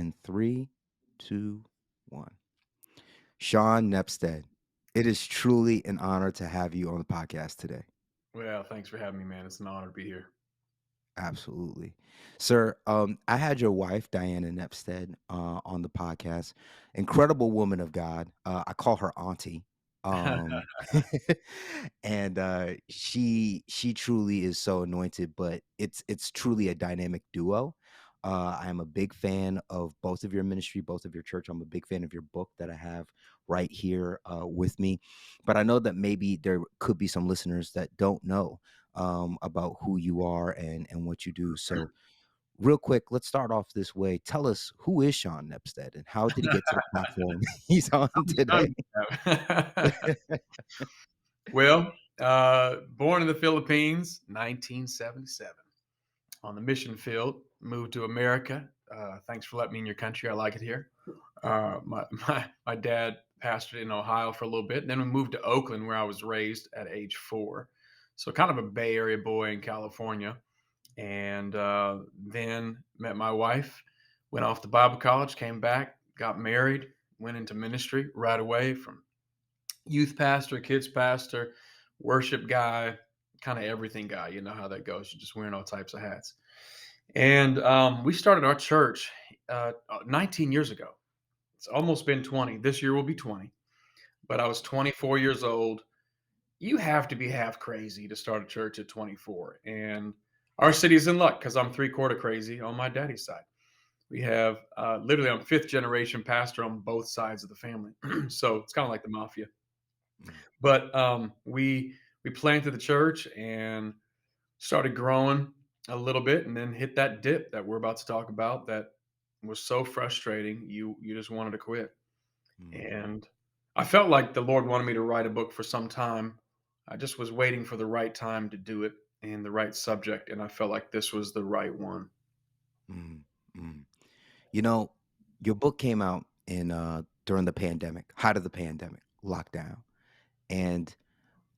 in three, two, one. Shaun Nepsted, it is truly an honor to have you on the podcast today. Well, thanks for having me, man. It's an honor to be here. Absolutely. Sir, I had your wife, Diana Nepsted, on the podcast. Incredible woman of God. I call her auntie. Um, and she truly is so anointed, but it's truly a dynamic duo. I am a big fan of both of your ministry, both of your church. I'm a big fan of your book that I have right here with me. But I know that maybe there could be some listeners that don't know about who you are and what you do. So, real quick, let's start off this way. Tell us, who is Shaun Nepsted and how did he get to the platform he's on today? I'm- well, born in the Philippines, 1977, on the mission field, moved to America. Thanks for letting me in your country. I like it here. My dad pastored in Ohio for a little bit. And then we moved to Oakland, where I was raised at age 4. So kind of a Bay Area boy in California. And then met my wife, went off to Bible college, came back, got married, went into ministry right away from youth pastor, kids pastor, worship guy, kind of everything guy. You know how that goes. You're just wearing all types of hats. And we started our church 19 years ago. It's almost been 20. This year will be 20. But I was 24 years old. You have to be half crazy to start a church at 24. And our city's in luck because I'm three-quarter crazy on my daddy's side. We have literally, I'm fifth generation pastor on both sides of the family. So it's kind of like the mafia. Mm, But we planted the church and started growing a little bit, and then hit that dip that we're about to talk about. That was so frustrating. You just wanted to quit. mm, And I felt like the Lord wanted me to write a book for some time. I just was waiting for the right time to do it and the right subject, and I felt like this was the right one. mm, mm. You know, your book came out in during the pandemic, height of the pandemic, lockdown. And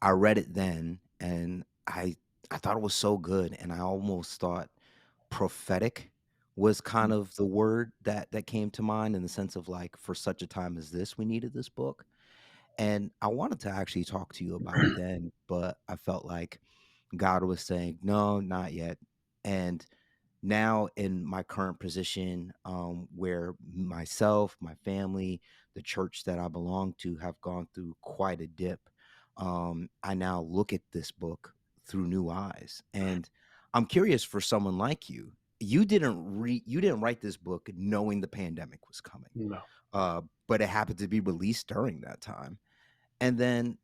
I read it then and I thought it was so good and I almost thought prophetic was kind of the word that came to mind in the sense of like for such a time as this we needed this book. And I wanted to actually talk to you about it then, but I felt like God was saying, "No, not yet." And now in my current position, where myself, my family, the church that I belong to have gone through quite a dip, I now look at this book through new eyes. And I'm curious for someone like you. You didn't write this book knowing the pandemic was coming, No. but it happened to be released during that time. And then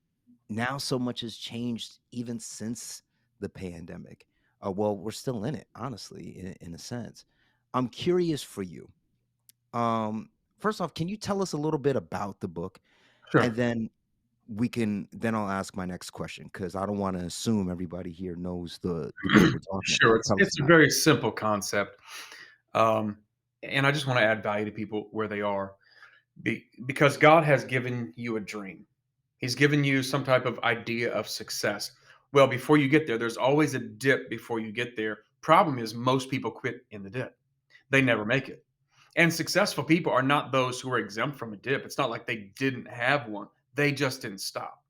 now so much has changed even since the pandemic. Well, we're still in it, honestly, in a sense. I'm curious for you. Um, First off, can you tell us a little bit about the book? And Sure. then then I'll ask my next question because I don't want to assume everybody here knows the book we're talking Sure. about. It's Tell us it's a about very simple concept. Um, and I just want to add value to people where they are. Because God has given you a dream. He's given you some type of idea of success. Well, before you get there, there's always a dip before you get there. Problem is, most people quit in the dip. They never make it. And successful people are not those who are exempt from a dip. It's not like they didn't have one. They just didn't stop.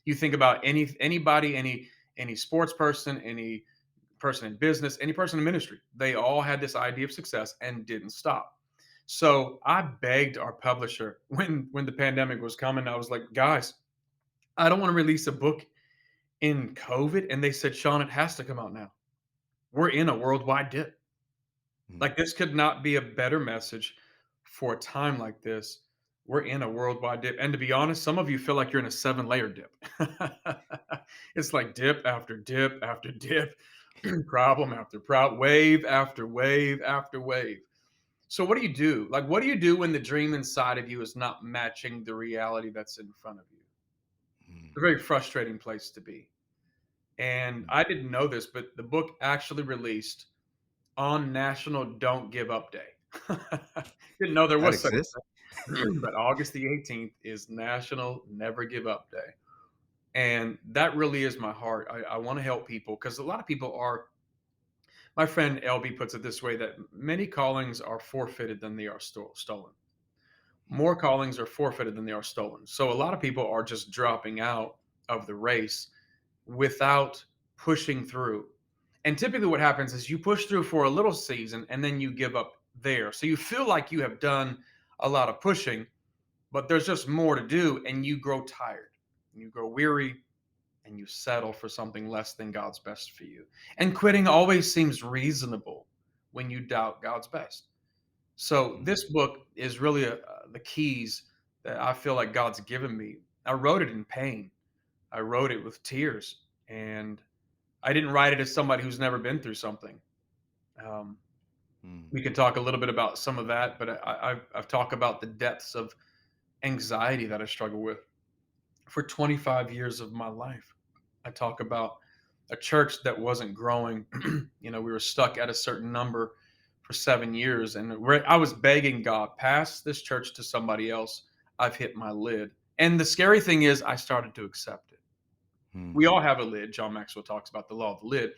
You think about anybody, any sports person, any person in business, any person in ministry, they all had this idea of success and didn't stop. So I begged our publisher when the pandemic was coming. I was like, guys, I don't want to release a book in COVID. And they said, Shaun, it has to come out now. We're in a worldwide dip. it. Mm, Like, this could not be a better message for a time like this. We're in a worldwide dip. And to be honest, some of you feel like you're in a 7-layer dip. It's like dip after dip after dip, problem after problem, wave after wave after wave. So what do you do? Like, what do you do when the dream inside of you is not matching the reality that's in front of you? It's mm, a very frustrating place to be. And mm. I didn't know this, but the book actually released on National Don't Give Up Day. Didn't know there That was such exists? a thing, but August the 18th is National Never Give Up Day. And that really is my heart. I want to help people because a lot of people are My friend LB puts it this way, that many callings are forfeited than they are stolen. More callings are forfeited than they are stolen. So a lot of people are just dropping out of the race without pushing through. And typically what happens is you push through for a little season and then you give up there. So you feel like you have done a lot of pushing, but there's just more to do and you grow tired. You grow weary and you settle for something less than God's best for you. And quitting always seems reasonable when you doubt God's best. So Mm, this book is really the keys that I feel like God's given me. I wrote it in pain. I wrote it with tears, and I didn't write it as somebody who's never been through something. Um, mm, we could talk a little bit about some of that, but I've talked about the depths of anxiety that I struggle with for 25 years of my life. I talk about a church that wasn't growing. We were stuck at a certain number for 7 years, and I was begging God, pass this church to somebody else. I've hit my lid. And the scary thing is, I started to accept it. mm, We all have a lid. John Maxwell talks about the law of the lid.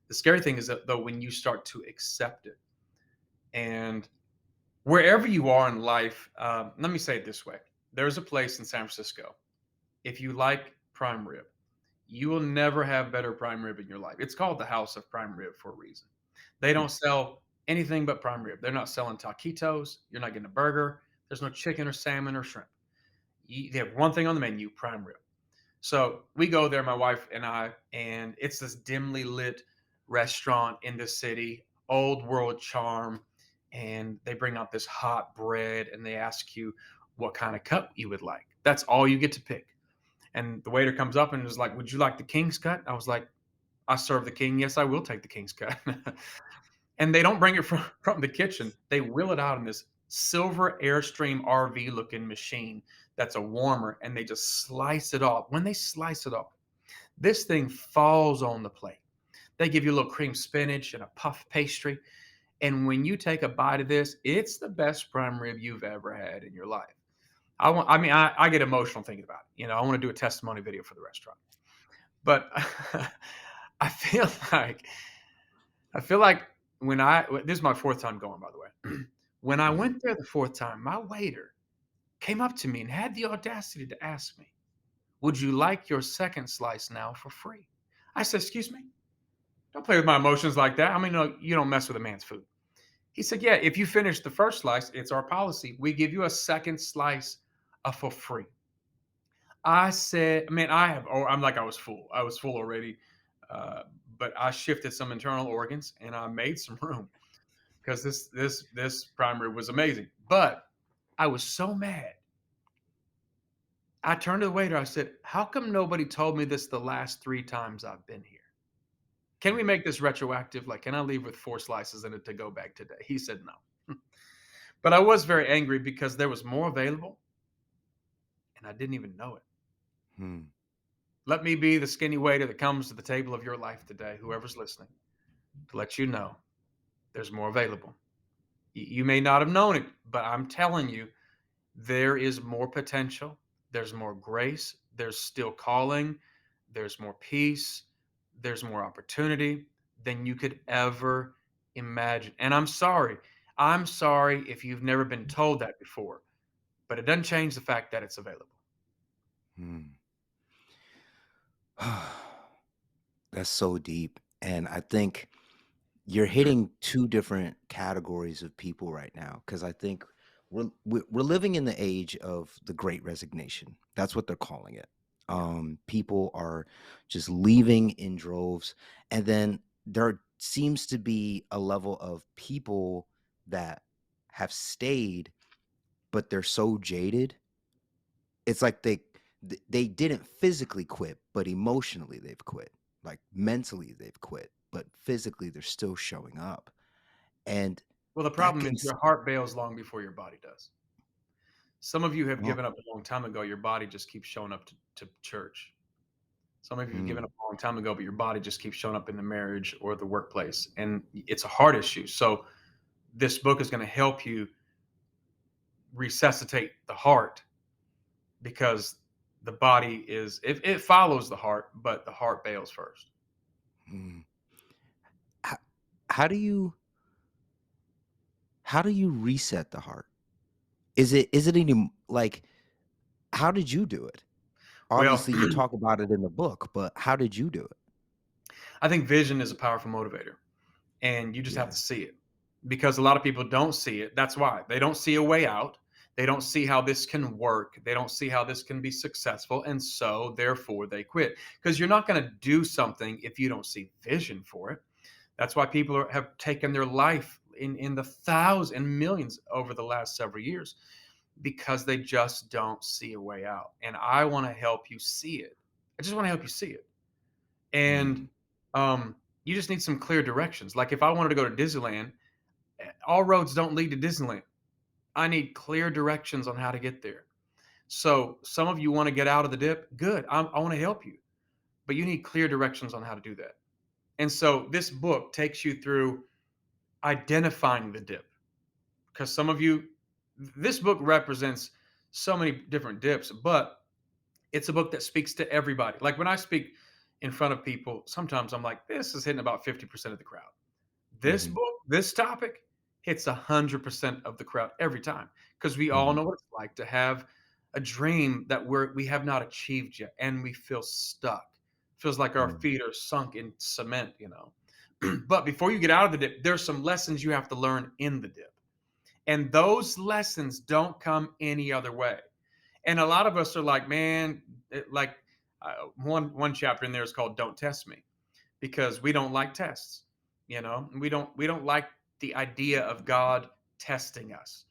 The scary thing is that, though, when you start to accept it, and wherever you are in life, let me say it this way: there's a place in San Francisco. If you like prime rib, you will never have better prime rib in your life. It's called the House of Prime Rib for a reason. They don't sell anything but prime rib. They're not selling taquitos. You're not getting a burger. There's no chicken or salmon or shrimp. They have one thing on the menu: prime rib. So we go there, my wife and I, and it's this dimly lit restaurant in the city, old world charm. And they bring out this hot bread and they ask you what kind of cut you would like. That's all you get to pick. And the waiter comes up and is like, "Would you like the king's cut?" I was like, "I serve the king. Yes, I will take the king's cut." And they don't bring it from the kitchen. They wheel it out in this silver Airstream RV looking machine that's a warmer, and they just slice it off. When they slice it off, this thing falls on the plate. They give you a little cream spinach and a puff pastry. And when you take a bite of this, it's the best prime rib you've ever had in your life. I get emotional thinking about it. I want to do a testimony video for the restaurant. But I feel like I feel like this is my fourth time going, by the way. When I mm, went there the fourth time, my waiter came up to me and had the audacity to ask me, "Would you like your second slice now for free?" I said, "Excuse me? Don't play with my emotions like that. I mean, no, you don't mess with a man's food." He said, "Yeah, if you finish the first slice, it's our policy. We give you a second slice for free." I said, "Man, I'm like, I was full. I was full already. Uh, but I shifted some internal organs and I made some room because this primary was amazing. But I was so mad. I turned to the waiter. I said, "How come nobody told me this the last 3 times I've been here? Can we mm, make this retroactive? Like, can I leave with 4 slices in it to go back today?" He said no. But I was very angry because there was more available and I didn't even know it. mm, Let me be the skinny waiter that comes to the table of your life today, whoever's listening, to let you know there's more available. You may not have known it, but I'm telling you, there is more potential. There's more grace. There's still calling. There's more peace. There's more opportunity than you could ever imagine. And I'm sorry. I'm sorry if you've never been told that before, but it doesn't change the fact that it's available. mm. That's so deep, and I think you're hitting 2 different categories of people right now, because I think we're living in the age of the Great Resignation. That's what they're calling it. Yeah. People are just leaving in droves, and then there seems to be a level of people that have stayed, but they're so jaded. It's like they didn't physically quit, but emotionally they've quit. Like, mentally they've quit, but physically they're still showing up. And Well, the that problem can is s your heart bails long before your body does. Some of you have well, given up a long time ago. Your body just keeps showing up to church. Some of you have given mm, up a long time ago, but your body just keeps showing up in the marriage or the workplace. And it's a heart issue. So this book is going to help you resuscitate the heart because the body it follows the heart, but the heart bails first. mm. how do you how do you reset the heart? Is it any like, how did you do it? Well, Obviously, you talk about it in the book, but how did you do it? I think vision is a powerful motivator, and you just have Yeah. to see it because a lot of people don't see it. That's why they don't see a way out. They don't see how this can work. They don't see how this can be successful. And so, therefore, they quit because you're not going to do something if you don't see vision for it. That's why people have taken their life in the thousands and millions over the last several years because they just don't see a way out. And I want to help you see it. I just want to help you see it. And Mm, you just need some clear directions. Like if I wanted to go to Disneyland, all roads don't lead to Disneyland. I need clear directions on how to get there. So some of you want to get out of the dip. Good. I want to help you, but you need clear directions on how to do that. And so this book takes you through identifying the dip because some of you, this book represents so many different dips, but it's a book that speaks to everybody. Like when I speak in front of people, sometimes I'm like, this is hitting about 50% of the crowd. This mhm, book, this topic hits 100% of the crowd every time because we all mhm, know what it's like to have a dream that we have not achieved yet and we feel stuck. Feels like our mm, feet are sunk in cement, you know. But before you get out of the dip, there's some lessons you have to learn in the dip. And those lessons don't come any other way. And a lot of us are like, man, like one chapter in there is called "Don't Test Me" because we don't like tests. You know, we don't like the idea of God testing us.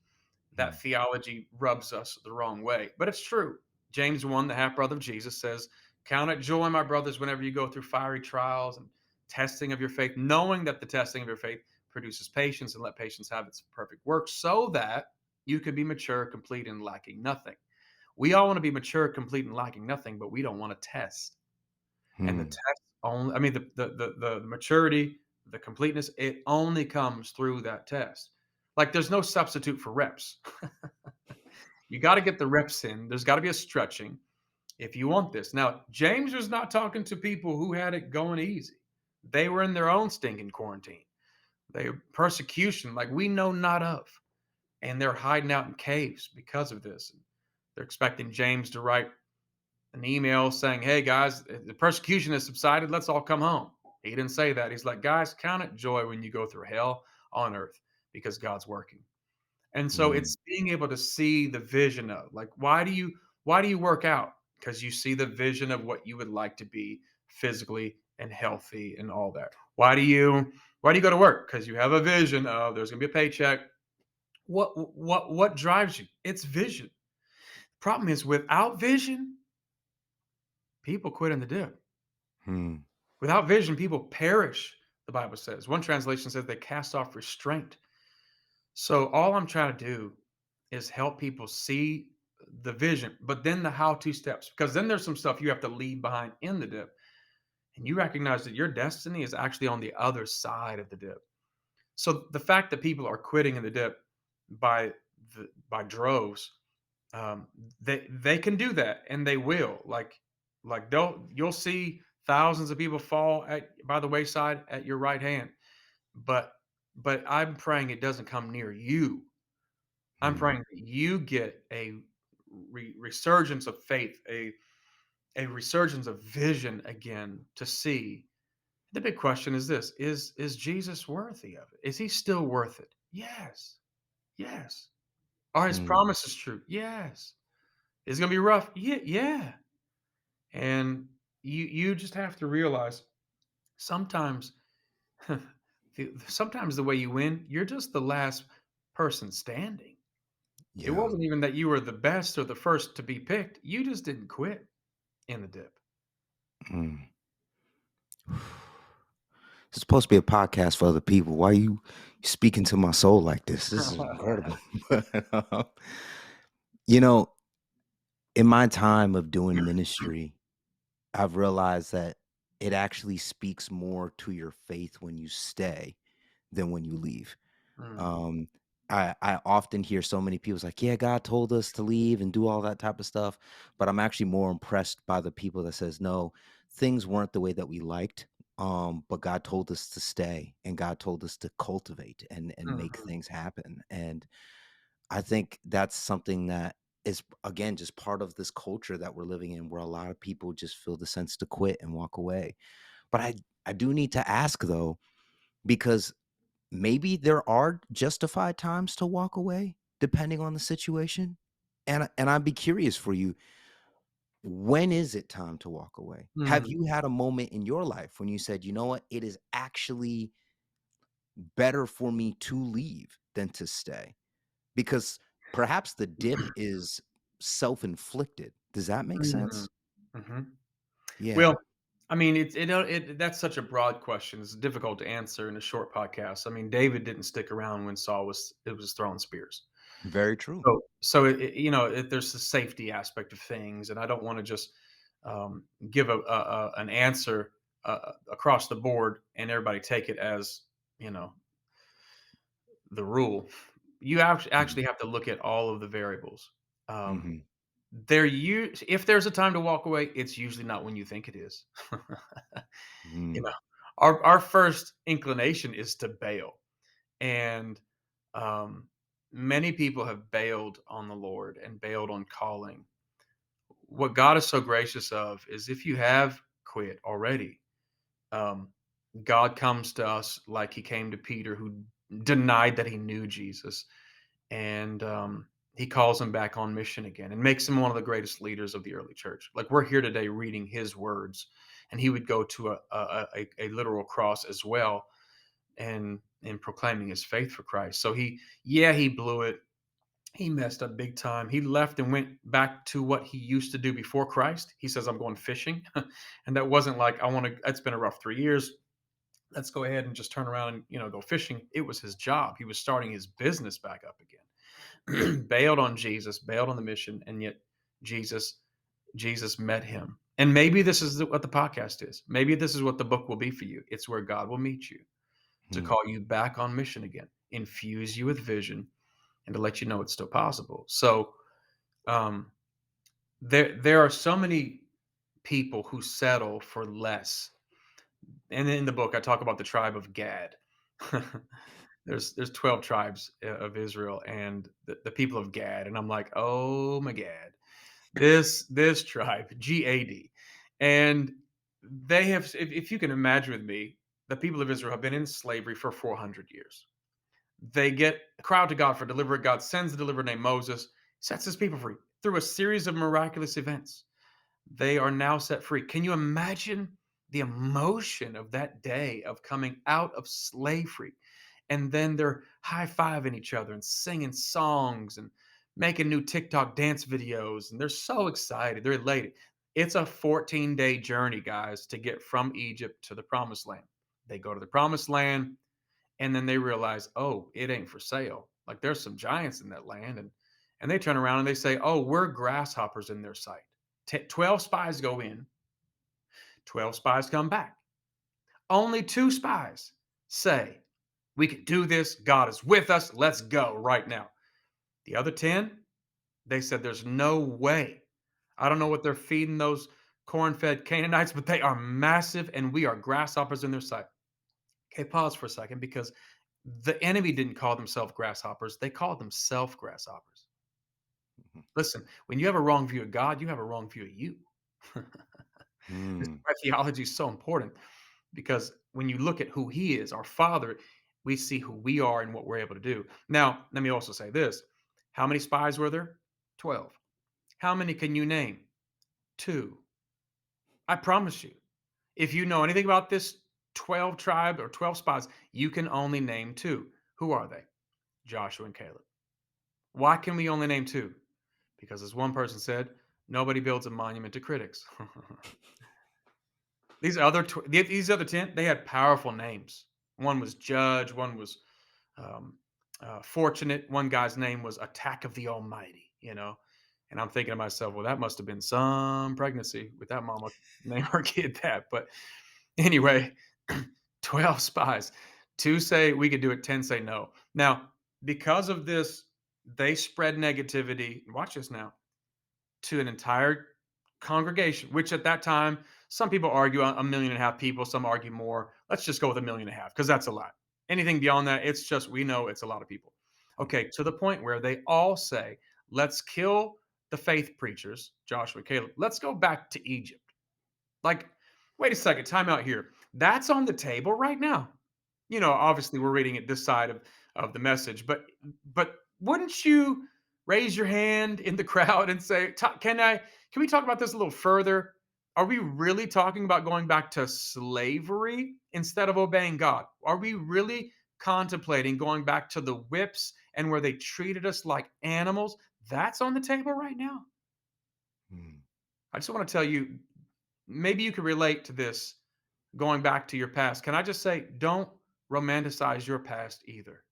That mm, theology rubs us the wrong way, but it's true. James 1, the half brother of Jesus, says, "Count it joy, my brothers, whenever you go through fiery trials and testing of your faith, knowing that the testing of your faith produces patience, and let patience have its perfect work, so that you can be mature, complete, and lacking nothing." We all want to be mature, complete, and lacking nothing, but we don't want to test. And the mm. test only, I mean, the maturity, the completeness, it only comes through that test. Like there's no substitute for reps. You got to get the reps in. There's got to be a stretching if you want this. Now, James was not talking to people who had it going easy. They were in their own stinking quarantine. They persecution like we know not of, and they're hiding out in caves because of this. They're expecting James to write an email saying, "Hey guys, the persecution has subsided. Let's all come home." He didn't say that. He's like, "Guys, count it joy when you go through hell on earth because God's working." And so Mm, it's being able to see the vision of like why do you work out? Because you see the vision of what you would like to be physically and healthy and all that. Why do you go to work? Because you have a vision of there's gonna be a paycheck. What drives you? It's vision. Problem is without vision, people quit in the dip. mm. Without vision, people perish, the Bible says. One translation says they cast off restraint. So all I'm trying to do is help people see the vision, but then the how-to steps, because then there's some stuff you have to leave behind in the dip. And you recognize that your destiny is actually on the other side of the dip. So the fact that people are quitting in the dip by by droves, um, they can do that and they will. Like don't you'll see thousands of people fall at by the wayside at your right hand, but I'm praying it doesn't come near you. I'm Mm, praying that you get a resurgence of faith, a resurgence of vision again to see. The big question is this: is Jesus worthy of it? Is he still worth it? Yes, yes. Are his mm. promises true? Yes. Is it gonna be rough? Yeah, yeah. And you just have to realize sometimes sometimes the way you win, you're just the last person standing. It Yeah. wasn't even that you were the best or the first to be picked. You just didn't quit in the dip. Mm. It's supposed to be a podcast for other people. Why you speaking to my soul like this? This is incredible. But, you know, in my time of doing ministry, I've realized that it actually speaks more to your faith when you stay than when you leave. Mm, Um, I often hear so many people's like, "Yeah, God told us to leave and do all that type of stuff," but I'm actually more impressed by the people that says, "No, things weren't the way that we liked. but God told us to stay, and God told us to cultivate and make Mhm. things happen. And I think that's something that is, again, just part of this culture that we're living in, where a lot of people just feel the sense to quit and walk away. But I do need to ask though, because maybe there are justified times to walk away depending on the situation. And I'd be curious for you, when is it time to walk away? Have Mm. you had a moment in your life when you said, "You know what? It is actually better for me to leave than to stay"? Because perhaps the dip is self-inflicted. Does that make Mhm. sense? Mhm. Yeah, Well, I mean, that's such a broad question. It's difficult to answer in a short podcast. I mean, David didn't stick around when Saul was throwing spears. very true. So there's the safety aspect of things, and I don't want to just give an answer across the board and everybody take it as you know the rule. You Mhm, actually have to look at all of the variables. Um, mhm, if there's a time to walk away, it's usually not when you think it is. You mm, know, our first inclination is to bail, and um, many people have bailed on the Lord and bailed on calling. What God is so gracious of is if you have quit already, um, God comes to us like He came to Peter, who denied that he knew Jesus, and He calls him back on mission again and makes him one of the greatest leaders of the early church. Like we're here today reading his words, and he would go to a literal cross as well, and proclaiming his faith for Christ. So he blew it. He messed up big time. He left and went back to what he used to do before Christ. He says, "I'm going fishing," and that wasn't like I want to. It's been a rough 3 years. Let's go ahead and just turn around and go fishing. It was his job. He was starting his business back up again. Bailed on Jesus, bailed on the mission, and yet Jesus Jesus met him. And maybe this is what the podcast is. Maybe this is what the book will be for you. It's where God will meet you to mm, call you back on mission again, infuse you with vision, and to let you know it's still possible. So um, there are so many people who settle for less. And in the book, I talk about the tribe of Gad. There's 12 tribes of Israel and the people of Gad, and I'm like, oh my God, this tribe GAD, and they have. If you can imagine with me, the people of Israel have been in slavery for 400 years. They get a crowd to God for deliverer. God sends the deliverer named Moses, sets his people free through a series of miraculous events. They are now set free. Can you imagine the emotion of that day of coming out of slavery? And then they're high fiving each other and singing songs and making new TikTok dance videos. And they're so excited. They're elated. It's a 14-day journey, guys, to get from Egypt to the promised land. They go to the promised land and then they realize, oh, it ain't for sale. Like there's some giants in that land. And they turn around and they say, oh, we're grasshoppers in their sight. 12 spies go in, 12 spies come back. Only 2 spies say, we can do this. God is with us. Let's go right now. The other 10, they said, there's no way. I don't know what they're feeding those corn fed Canaanites, but they are massive and we are grasshoppers in their sight. Okay, pause for a second because the enemy didn't call themselves grasshoppers, they called themselves grasshoppers. mhm, Listen, when you have a wrong view of God, you have a wrong view of you. This is mm, why theology is so important because when you look at who he is, our father, we see who we are and what we're able to do. Now, let me also say this. How many spies were there? 12. How many can you name? Two. I promise you, if you know anything about this 12 tribe or 12 spies, you can only name two. Who are they? Joshua and Caleb. Why can we only name two? Because as one person said, nobody builds a monument to critics. These other 10, they had powerful names. One was Judge, one was um, Fortunate. One guy's name was Attack of the Almighty. And I'm thinking to myself, well, that must have been some pregnancy with that mama name her kid that. But anyway, 12 spies. Two say we could do it, 10 say no. Now, because of this, they spread negativity. Watch this now to an entire congregation, which at that time Some people argue a 1.5 million people, some argue more. Let's just go with 1.5 million because that's a lot. Anything beyond that, it's just we know it's a lot of people. Mm, Okay, to the point where they all say, let's kill the faith preachers, Joshua, Caleb. Let's go back to Egypt. Like, wait a second, time out here. That's on the table right now. Obviously we're reading it this side of the message, but wouldn't you raise your hand in the crowd and say, can we talk about this a little further? Are we really talking about going back to slavery instead of obeying God? Are we really contemplating going back to the whips and where they treated us like animals? That's on the table right now. mm, I just want to tell you, maybe you can relate to this going back to your past. Can I just say, don't romanticize your past either?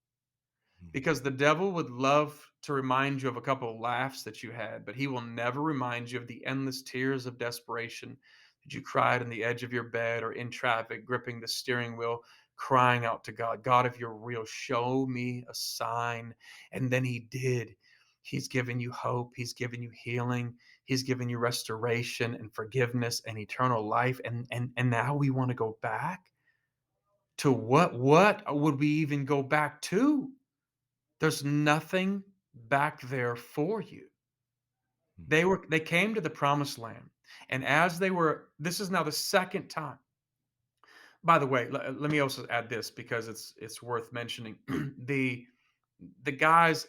mm, Because the devil would love to remind you of a couple of laughs that you had, but he will never remind you of the endless tears of desperation that you cried on the edge of your bed or in traffic, gripping the steering wheel, crying out to God, God, if you're real, show me a sign. And then he did. He's given you hope. He's given you healing. He's given you restoration and forgiveness and eternal life. And now we want to go back to what would we even go back to? There's nothing back there for you. mm, They came to the promised land, and as they were this is now the second time. By the way, let me also add this because it's worth mentioning. The the guys,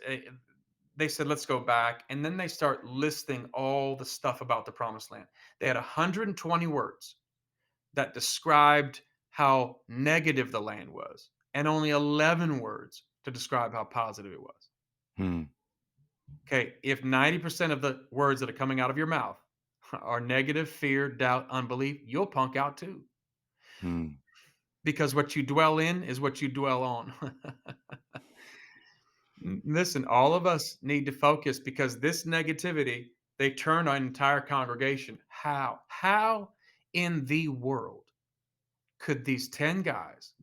they said, "Let's go back," and then they start listing all the stuff about the promised land. They had 120 words that described how negative the land was, and only 11 words to describe how positive it was. mm, Okay, if 90% of the words that are coming out of your mouth are negative, fear, doubt, unbelief, you'll punk out too. mm, Because what you dwell in is what you dwell on. Listen, all of us need to focus because this negativity, they turn an entire congregation. How? How in the world could these 10 guys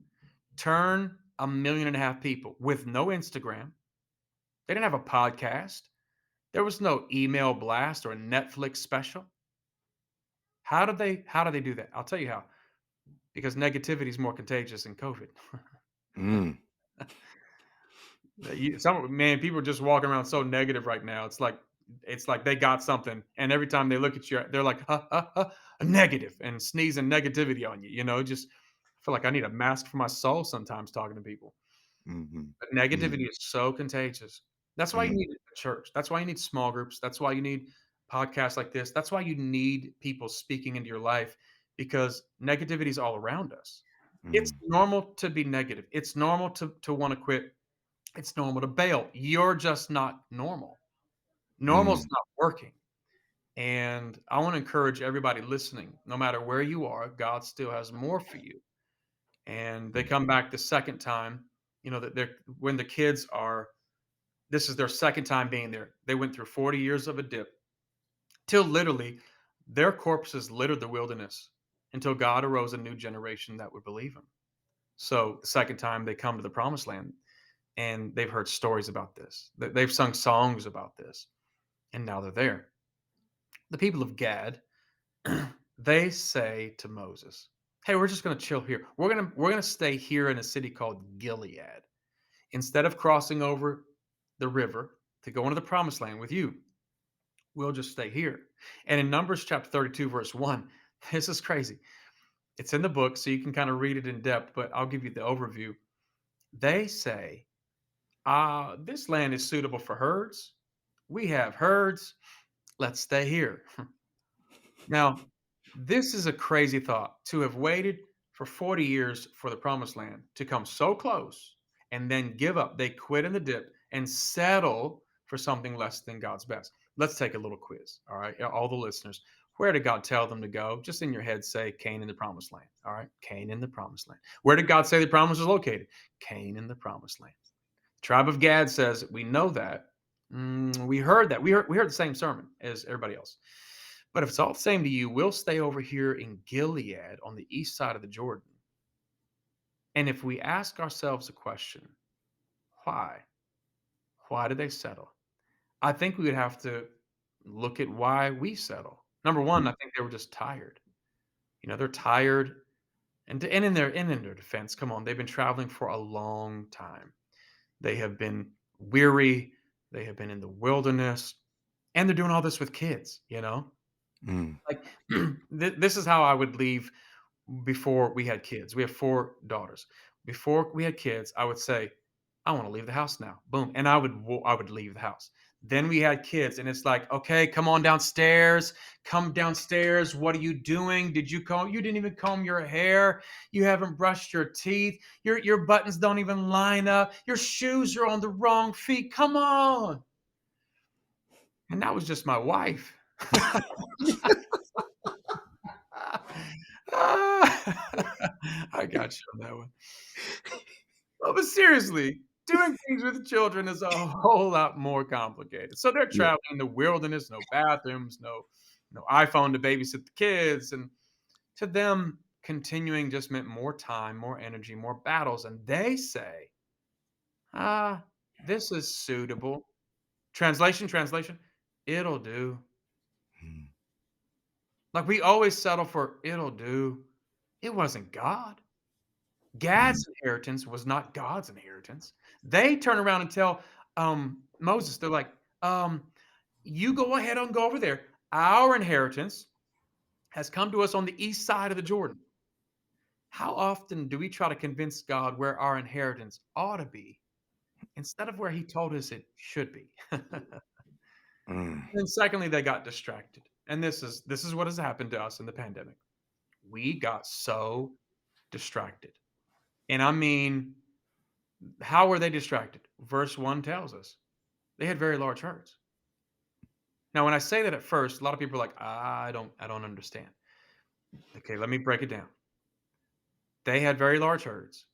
turn 1.5 million people with no Instagram? They didn't have a podcast. There was no email blast or a Netflix special. How do they do that? I'll tell you how. Because negativity is more contagious than COVID. mm, Man, people are just walking around so negative right now. It's like they got something, and every time they look at you, they're like, negative, and sneezing negativity on you. Just I feel like I need a mask for my soul sometimes talking to people. mhm, But mm, negativity is so contagious. That's why you mm, need a church. That's why you need small groups. That's why you need podcasts like this. That's why you need people speaking into your life because negativity is all around us. It's mm, normal to be negative. It's normal to want to quit. It's normal to bail. You're just not normal. Normal's mm, not working. And I want to encourage everybody listening, no matter where you are, God still has more for you. And they mm, come back the second time, that they're when the kids are this is their second time being there. They went through 40 years of a dip till literally their corpses littered the wilderness until God arose a new generation that would believe him. So the second time they come to the promised land and they've heard stories about this. They've sung songs about this and now they're there. The people of Gad, they say to Moses, "Hey, we're just going to chill here. We're going to stay here in a city called Gilead. Instead of crossing over the river to go into the promised land with you, we'll just stay here." And in Numbers chapter 32, verse 1, this is crazy. It's in the book, so you can kind of read it in depth, but I'll give you the overview. They say, this land is suitable for herds. We have herds. Let's stay here. Now, this is a crazy thought to have waited for 40 years for the promised land to come so close and then give up. They quit in the dip and settle for something less than God's best. Let's take a little quiz. All right. All the listeners, where did God tell them to go? Just in your head, say Canaan, the promised land. All right. Canaan, the promised land. Where did God say the promise was located? Canaan, the promised land. Tribe of Gad says, we know that. We heard that. We heard the same sermon as everybody else. But if it's all the same to you, we'll stay over here in Gilead on the east side of the Jordan. And if we ask ourselves a question, why? Why did they settle? I think we would have to look at why we settle. Number one, I think they were just tired. They're tired, and in their defense, come on, they've been traveling for a long time. They have been weary. They have been in the wilderness, and they're doing all this with kids. Mm. Like this is how I would leave before we had kids. We have 4 daughters. Before we had kids, I would say, "I wanna leave the house now." Boom, and I would leave the house. Then we had kids, and it's like, "Okay, come on downstairs. Come downstairs. What are you doing? You didn't even comb your hair. You haven't brushed your teeth. Your buttons don't even line up. Your shoes are on the wrong feet. Come on." And that was just my wife. I got you on that one. Oh, but seriously, doing things with children is a whole lot more complicated. So they're Yeah. traveling in the wilderness, no bathrooms, no iPhone to babysit the kids, and to them, continuing just meant more time, more energy, more battles, and they say, "Ah, this is suitable." Translation, "It'll do." Mm. Like, we always settle for, "It'll do." It wasn't God. Mm. Gad's inheritance was not God's inheritance. They turn around and tell, Moses, they're like, "You go ahead and go over there. Our inheritance has come to us on the east side of the Jordan." How often do we try to convince God where our inheritance ought to be instead of where he told us it should be? Mm. And secondly, they got distracted. And this is what has happened to us in the pandemic. We got so distracted. And I mean, how were they distracted? Verse 1 tells us they had very large herds. Now, when I say that at first, a lot of people are like, I don't understand. Okay, let me break it down. They had very large herds.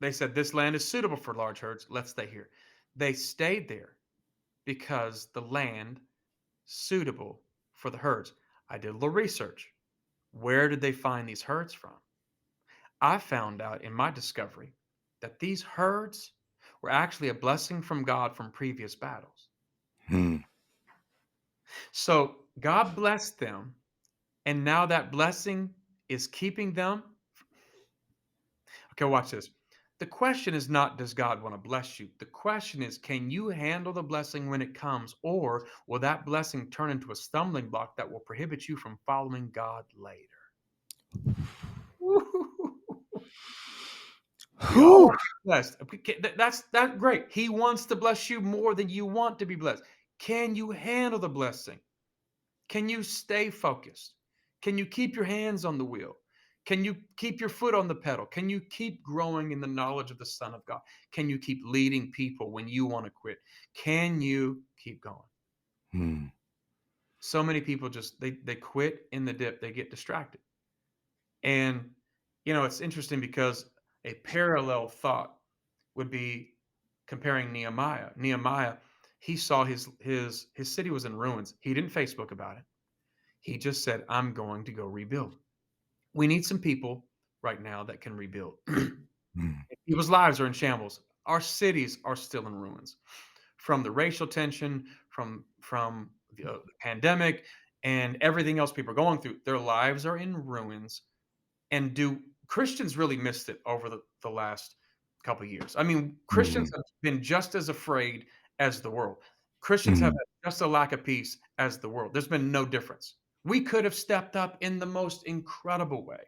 They said, this land is suitable for large herds. Let's stay here. They stayed there because the land suitable for the herds. I did a little research. Where did they find these herds from? I found out in my discovery that these herds were actually a blessing from God from previous battles. Mm. So God blessed them, and now that blessing is keeping them. Okay, watch this. The question is not, does God want to bless you? The question is, can you handle the blessing when it comes, or will that blessing turn into a stumbling block that will prohibit you from following God later? We all Whew. want to be blessed. That's great. He wants to bless you more than you want to be blessed. Can you handle the blessing? Can you stay focused? Can you keep your hands on the wheel? Can you keep your foot on the pedal? Can you keep growing in the knowledge of the Son of God? Can you keep leading people when you want to quit? Can you keep going? Mm. So many people just they quit in the dip. They get distracted. And it's interesting because a parallel thought would be comparing Nehemiah. Nehemiah, he saw his city was in ruins. He didn't Facebook about it. He just said, I'm going to go rebuild. We need some people right now that can rebuild. Mm. People's lives are in shambles. Our cities are still in ruins from the racial tension, from the pandemic, and everything else people are going through. Their lives are in ruins. And do Christians really missed it over the last couple of years? I mean, Christians Mm. have been just as afraid as the world. Christians have Mm. had just a lack of peace as the world. There's been no difference. We could have stepped up in the most incredible way,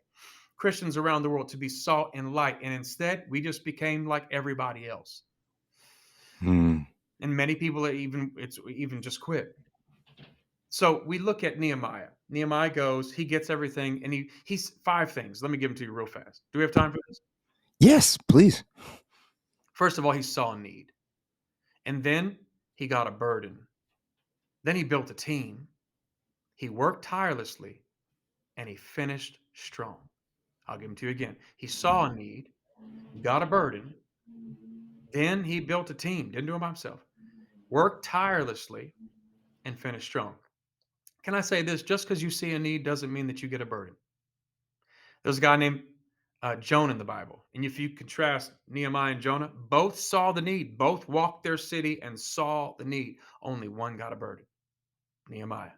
Christians around the world, to be salt and light, and instead we just became like everybody else. Mm. And many people are even just quit. So we look at Nehemiah. Nehemiah goes, he gets everything, and he's 5 things. Let me give them to you real fast. Do we have time for this? Yes, please. First of all, he saw a need. And then he got a burden. Then he built a team. He worked tirelessly and he finished strong. I'll give them to you again. He saw a need, he got a burden, then he built a team, didn't do it by himself, worked tirelessly and finished strong. Can I say this? Just because you see a need doesn't mean that you get a burden. There's a guy named Jonah in the Bible. And if you contrast Nehemiah and Jonah, both saw the need, both walked their city and saw the need. Only one got a burden, Nehemiah.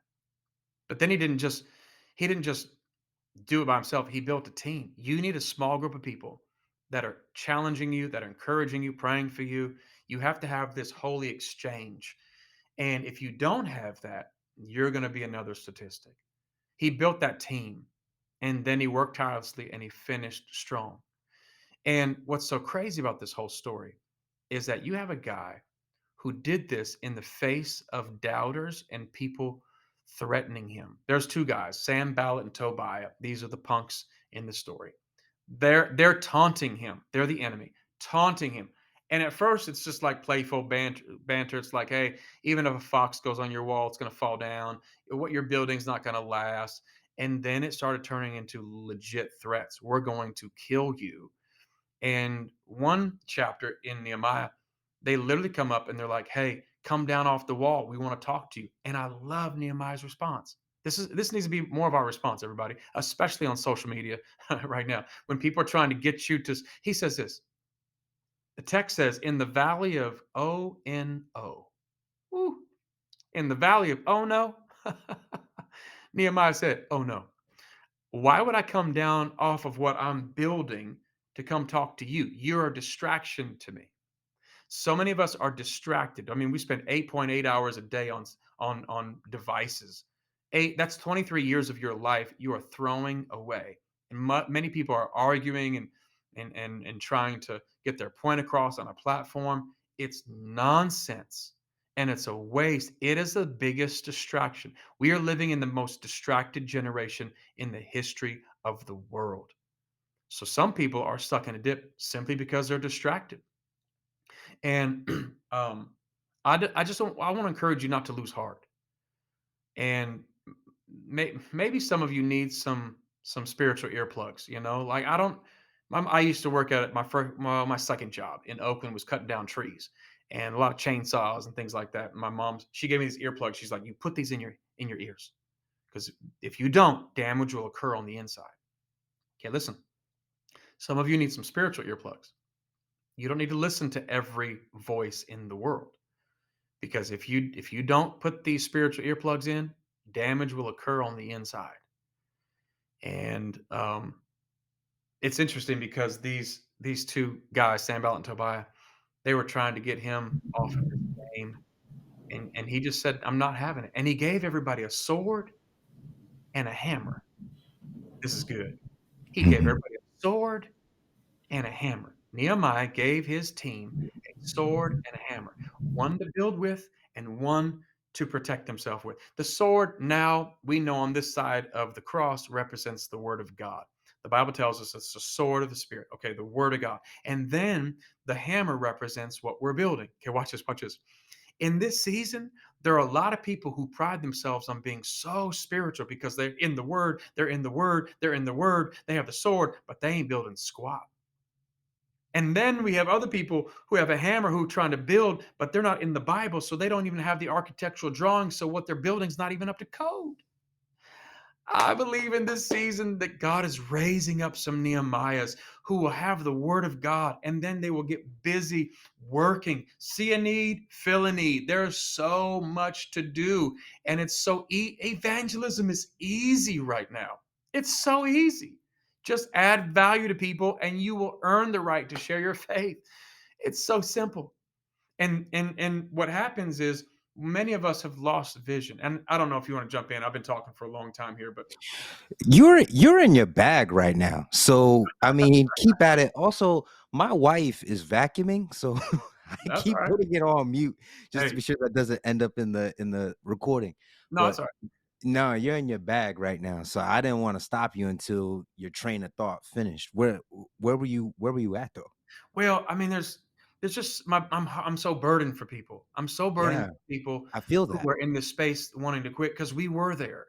But then he didn't just do it by himself. He built a team. You need a small group of people that are challenging you, that are encouraging you, praying for you. You have to have this holy exchange. And if you don't have that, you're going to be another statistic. He built that team and then he worked tirelessly and he finished strong. And what's so crazy about this whole story is that you have a guy who did this in the face of doubters and people threatening him. There's two guys, Sam Ballot and Tobiah. These are the punks in the story. They're taunting him. They're the enemy, taunting him. And at first, it's just like playful banter. It's like, hey, even if a fox goes on your wall, it's going to fall down. What you're building's not going to last. And then it started turning into legit threats. We're going to kill you. And one chapter in Nehemiah, they literally come up and they're like, "Hey, come down off the wall. We want to talk to you." And I love Nehemiah's response. This needs to be more of our response, everybody, especially on social media right now. When people are trying to get you to, he says this. The text says, "In the valley of O N O, woo, in the valley of oh no." Nehemiah said, "Oh no. Why would I come down off of what I'm building to come talk to you? You're a distraction to me." So many of us are distracted. I mean, we spend 8.8 hours a day on devices. That's 23 years of your life you are throwing away. And many people are arguing and trying to get their point across on a platform. It's nonsense and it's a waste. It is the biggest distraction. We are living in the most distracted generation in the history of the world. So some people are stuck in a dip simply because they're distracted. And I just don't. I want to encourage you not to lose heart. And maybe some of you need some spiritual earplugs. You know, like I don't. I used to work at my second job in Oakland was cutting down trees and a lot of chainsaws and things like that. My mom, she gave me these earplugs. She's like, "You put these in your ears because if you don't, damage will occur on the inside." Okay, listen. Some of you need some spiritual earplugs. You don't need to listen to every voice in the world. Because if you don't put these spiritual earplugs in, damage will occur on the inside. And it's interesting because these two guys, Sam Ballot and Tobiah, they were trying to get him off of his game, and he just said, "I'm not having it." And he gave everybody a sword and a hammer. This is good. He gave Mhm. everybody a sword and a hammer. Nehemiah gave his team a sword and a hammer, one to build with and one to protect himself with. The sword, now we know on this side of the cross, represents the word of God. The Bible tells us it's the sword of the Spirit, okay, the word of God. And then the hammer represents what we're building. Okay, watch this, watch this. In this season, there are a lot of people who pride themselves on being so spiritual because they're in the word, they're in the word, they're in the word, they have the sword, but they ain't building squat. And then we have other people who have a hammer who are trying to build, but they're not in the Bible, so they don't even have the architectural drawings. So what they're building is not even up to code. I believe in this season that God is raising up some Nehemiahs who will have the word of God and then they will get busy working. See a need, fill a need. There's so much to do. And it's so evangelism is easy right now. It's so easy. Just add value to people and you will earn the right to share your faith. It's so simple. And what happens is many of us have lost vision. And I don't know if you want to jump in. I've been talking for a long time here, but You're in your bag right now. So, I mean, keep at it. Also, my wife is vacuuming, so I that's all keep right. putting it on mute just to Hey, be sure that doesn't end up in the recording. no, But that's all right. no, you're in your bag right now. So I didn't want to stop you until your train of thought finished. Where were you at though? Well, I mean, there's just I'm so burdened for people. I'm so burdened Yeah, for people I feel who that. are in this space wanting to quit because we were there.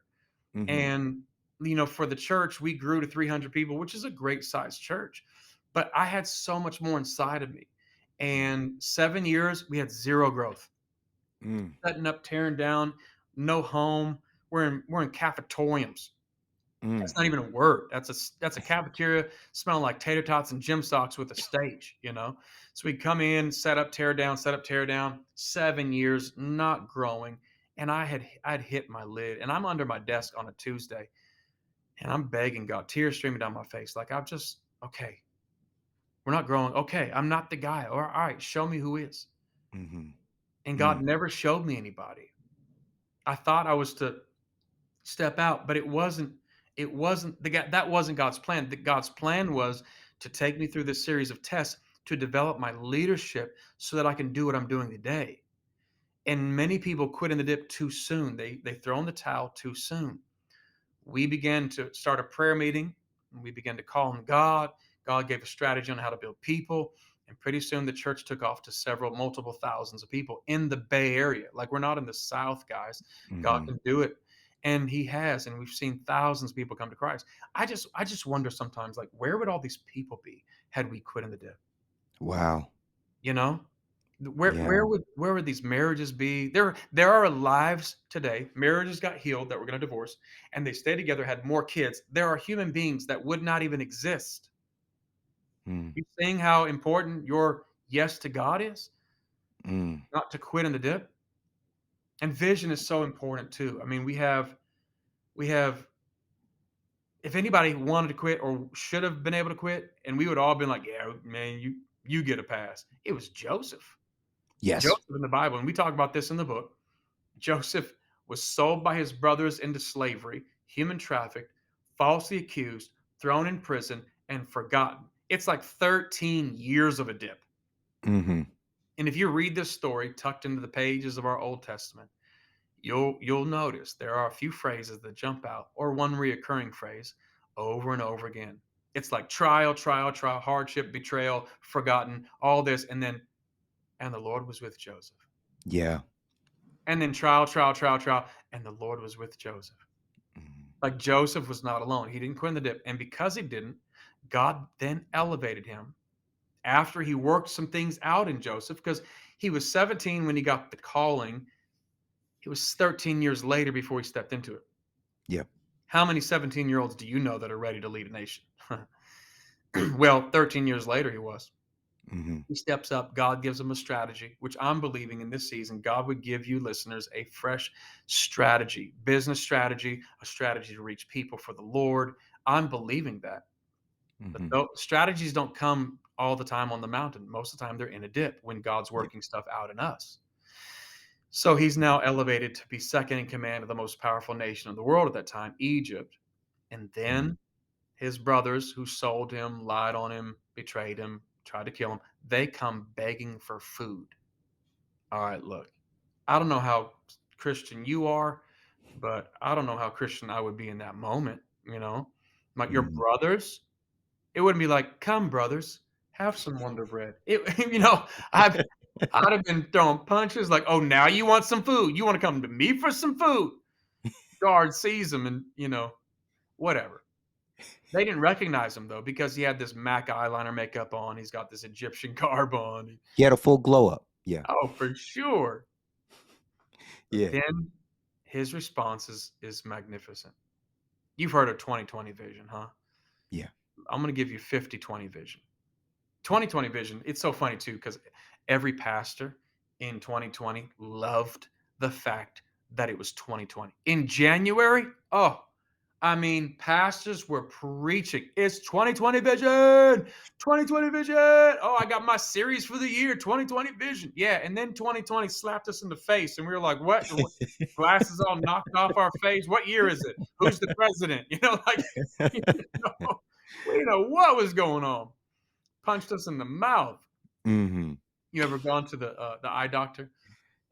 Mhm. And you know, for the church, we grew to 300 people, which is a great sized church. But I had so much more inside of me. Mm, And 7 years, we had zero growth. mm, Setting up, tearing down, no home. We're in cafetoriums. That's mm. not even a word. That's a cafeteria smelling like tater tots and gym socks with a stage, you know? So we come in, set up, tear down, set up, tear down. 7 years, not growing. And I'd hit my lid. And I'm under my desk on a Tuesday. And I'm begging God, tears streaming down my face. Like, I've just, okay, we're not growing. Okay, I'm not the guy. All right, show me who is. Mhm. And God Mm. never showed me anybody. I thought I was to step out, but it wasn't the guy that wasn't God's plan. God's plan was to take me through this series of tests to develop my leadership so that I can do what I'm doing today. And many people quit in the dip too soon. They throw in the towel too soon. We began to start a prayer meeting and we began to call on God. God gave a strategy on how to build people. And pretty soon the church took off to multiple thousands of people in the Bay Area. Like, we're not in the South, guys. God Mhm. can do it. And he has, and we've seen thousands of people come to Christ. I just wonder sometimes, like, where would all these people be had we quit in the dip? Wow. You know? Yeah. Where would these marriages be? There are lives today. Marriages got healed that were going to divorce, and they stayed together, had more kids. There are human beings that would not even exist. Mm. You seeing how important your yes to God is, Mm. not to quit in the dip. And vision is so important too. I mean, we have. If anybody wanted to quit or should have been able to quit, and we would all been like, "Yeah, man, you get a pass." It was Joseph. Yes. Joseph in the Bible, and we talk about this in the book. Joseph was sold by his brothers into slavery, human trafficked, falsely accused, thrown in prison, and forgotten. It's like 13 years of a dip. Mhm. And if you read this story tucked into the pages of our Old Testament, you'll notice there are a few phrases that jump out, or one reoccurring phrase over and over again. It's like trial, trial, trial, hardship, betrayal, forgotten, all this, and then and the Lord was with Joseph. Yeah. And then trial, trial, trial, trial, and the Lord was with Joseph. Mhm. Like, Joseph was not alone. He didn't quit in the dip. And because he didn't, God then elevated him after he worked some things out in Joseph, because he was 17 when he got the calling. It was 13 years later before he stepped into it. Yep. How many 17-year-olds do you know that are ready to lead a nation? Well, 13 years later, he was. Mhm. He steps up. God gives him a strategy, which I'm believing in this season, God would give you listeners a fresh strategy, business strategy, a strategy to reach people for the Lord. I'm believing that. But Mhm. though strategies don't come all the time on the mountain. Most of the time, they're in a dip when God's Yep. working stuff out in us. So he's now elevated to be second in command of the most powerful nation in the world at that time, Egypt. And Mhm. then his brothers, who sold him, lied on him, betrayed him, tried to kill him, they come begging for food. All right, look, I don't know how Christian you are, but I don't know how Christian I would be in that moment. Like, your Mhm. brothers, it wouldn't be like, "Come, brothers, have some Wonder Bread." It, I'd have been throwing punches like, "Oh, now you want some food? You want to come to me for some food?" Guard sees him, and whatever. They didn't recognize him though, because he had this MAC eyeliner makeup on. He's got this Egyptian garb on. He had a full glow up. Yeah. Oh, for sure. But Yeah. then his response is magnificent. You've heard of 2020 vision, huh? Yeah. I'm going to give you 50/20 vision. 2020 vision, it's so funny too, because every pastor in 2020 loved the fact that it was 2020. In January, oh, I mean, pastors were preaching, it's 2020 vision, 2020 vision. Oh, I got my series for the year, 2020 vision. Yeah, and then 2020 slapped us in the face, and we were like, what? Glasses all knocked off our face. What year is it? Who's the president? Like, you we didn't know what was going on. Punched us in the mouth. Mhm. You ever gone to the eye doctor?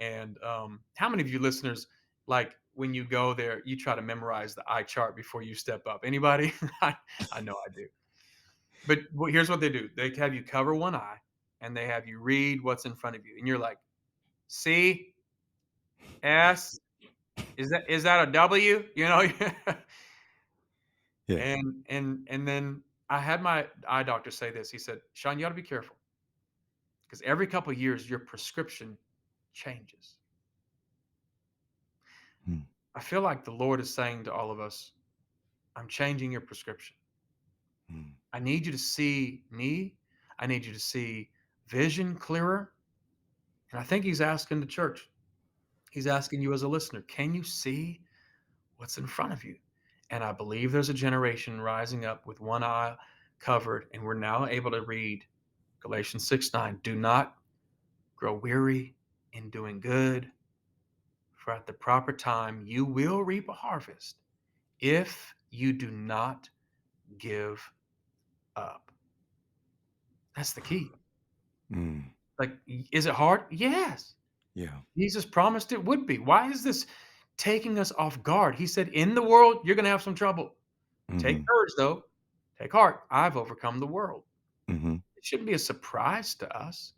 And how many of you listeners, like, when you go there, you try to memorize the eye chart before you step up? Anybody? I know I do. But here's what they do: they have you cover one eye, and they have you read what's in front of you, and you're like, C S, is that a W? Yeah. And then I had my eye doctor say this. He said, "Shaun, you got to be careful, because every couple of years your prescription changes." Mm. I feel like the Lord is saying to all of us, I'm changing your prescription. Mm. I need you to see me. I need you to see vision clearer. And I think he's asking the church, he's asking you as a listener, can you see what's in front of you? And I believe there's a generation rising up with one eye covered, and we're now able to read Galatians 6:9. Do not grow weary in doing good, for at the proper time you will reap a harvest if you do not give up. That's the key. Mm. Like, is it hard? Yes. Yeah. Jesus promised it would be. Why is this taking us off guard? He said, in the world, you're going to have some trouble. Take Mhm. courage, though. Take heart. I've overcome the world. Mhm. It shouldn't be a surprise to us.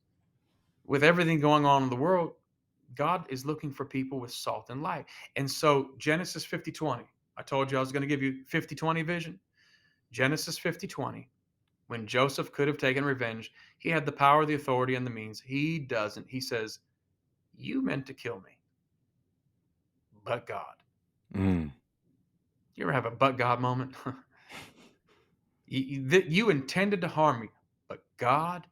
With everything going on in the world, God is looking for people with salt and light. And so, Genesis 50:20, I told you I was going to give you 50:20 vision. Genesis 50:20, when Joseph could have taken revenge, he had the power, the authority, and the means. He doesn't. He says, you meant to kill me, but God. Mm. You ever have a but God moment? You intended to harm me, but God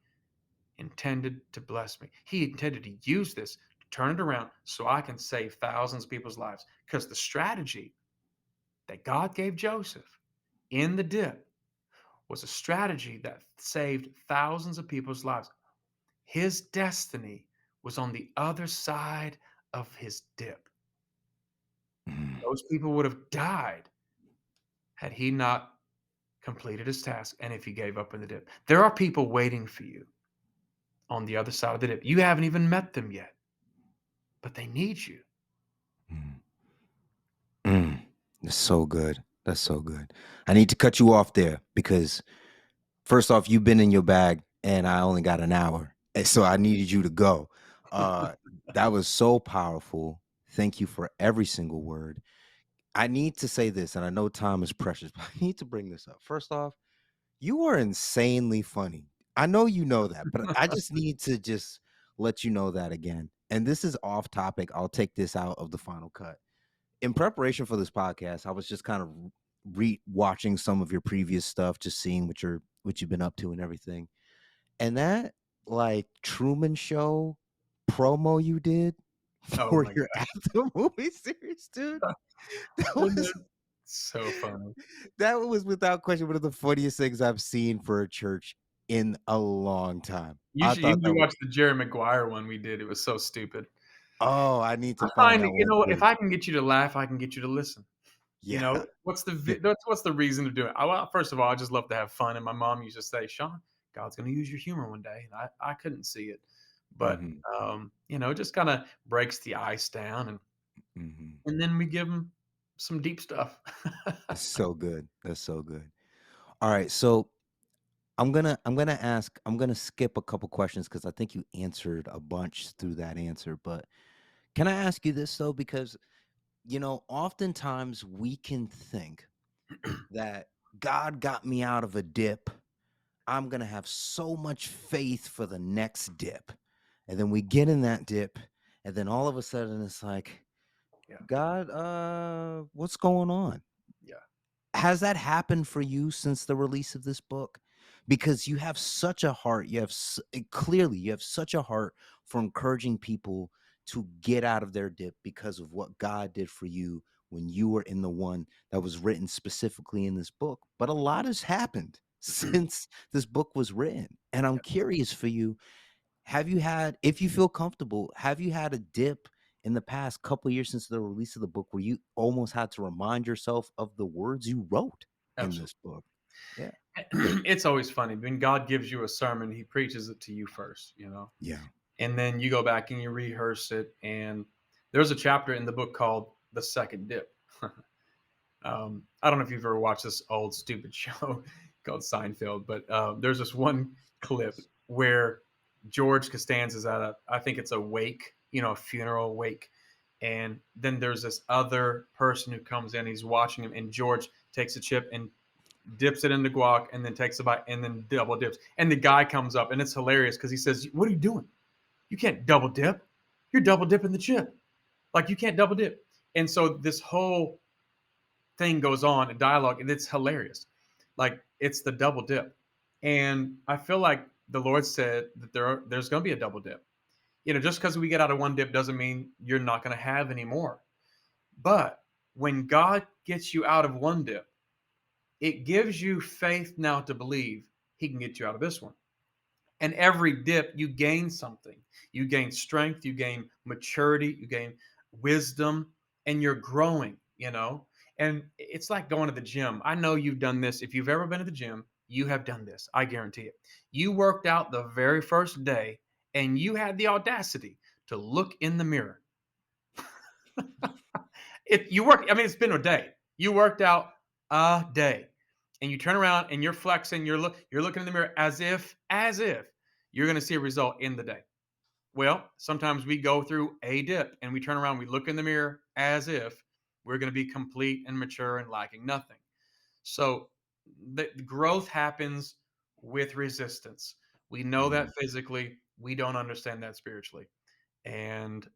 intended to bless me. He intended to use this to turn it around so I can save thousands of people's lives. Because the strategy that God gave Joseph in the dip was a strategy that saved thousands of people's lives. His destiny was on the other side of his dip. Mm. Those people would have died had he not completed his task and if he gave up in the dip. There are people waiting for you on the other side of the dip. You haven't even met them yet, but they need you. Mm. Mm. That's so good. That's so good. I need to cut you off there because first off, you've been in your bag and I only got an hour. And so I needed you to go. Uh that was so powerful. Thank you for every single word. I need to say this, and I know time is precious, but I need to bring this up. First off, you are insanely funny. I know you know that, but I just need to just let you know that again. And this is off topic. I'll take this out of the final cut. In preparation for this podcast, I was just kind of watching some of your previous stuff, just seeing what you've been up to and everything. And that like Truman Show promo you did Oh for my your gosh. after movie series, dude. That Isn't was it so funny? that was without question one of the funniest things I've seen for a church in a long time. I You thought need that to was watch the Jerry Maguire one we did. It was so stupid. oh, I need I to find find that, that one if too. I can get you to laugh, I can get you to listen. Yeah. Yeah. What's the reason to do it? Well, first of all, I just love to have fun, and my mom used to say, "Shaun, God's gonna use your humor one day," and I couldn't see it. But, Mhm. it just kinda breaks the ice down, Mhm. and then we give them some deep stuff. That's so good. That's so good. All right, so I'm gonna skip a couple questions because I think you answered a bunch through that answer. But can I ask you this though? Because oftentimes we can think that God got me out of a dip. I'm gonna have so much faith for the next dip. And then we get in that dip, and then all of a sudden it's like, Yeah, God, what's going on? yeah. Has that happened for you since the release of this book? Because you have such a heart, clearly you have such a heart for encouraging people to get out of their dip because of what God did for you when you were in the one that was written specifically in this book. But a lot has happened since this book was written. And I'm Yeah, curious for you, have you had, if you feel comfortable, have you had a dip in the past couple of years since the release of the book where you almost had to remind yourself of the words you wrote in absolutely. this book? Yeah. It's always funny when God gives you a sermon, He preaches it to you first, Yeah. and then you go back and you rehearse it. And there's a chapter in the book called "The Second Dip." I don't know if you've ever watched this old stupid show called Seinfeld, but there's this one clip Yes. where George Costanza's at I think it's a wake, a funeral wake, and then there's this other person who comes in. He's watching him, and George takes a chip and dips it in the guac, and then takes a bite, and then double dips. And the guy comes up, and it's hilarious because he says, "What are you doing? You can't double dip. You're double dipping the chip. Like you can't double dip." And so this whole thing goes on in dialogue, and it's hilarious. Like it's the double dip, and I feel like the Lord said that there's going to be a double dip. Just because we get out of one dip doesn't mean you're not going to have any more. But when God gets you out of one dip, it gives you faith now to believe he can get you out of this one. And every dip, you gain something. You gain strength, you gain maturity, you gain wisdom, and you're growing. And it's like going to the gym. I know you've done this. If you've ever been to the gym, you have done this. I guarantee it. You worked out the very first day and you had the audacity to look in the mirror. I mean, it's been a day. You worked out a day. And you turn around and you're flexing, you're looking in the mirror as if you're going to see a result in the day. Well, sometimes we go through a dip and we turn around, we look in the mirror as if we're going to be complete and mature and lacking nothing. So the growth happens with resistance. We know Mm, that physically, we don't understand that spiritually. And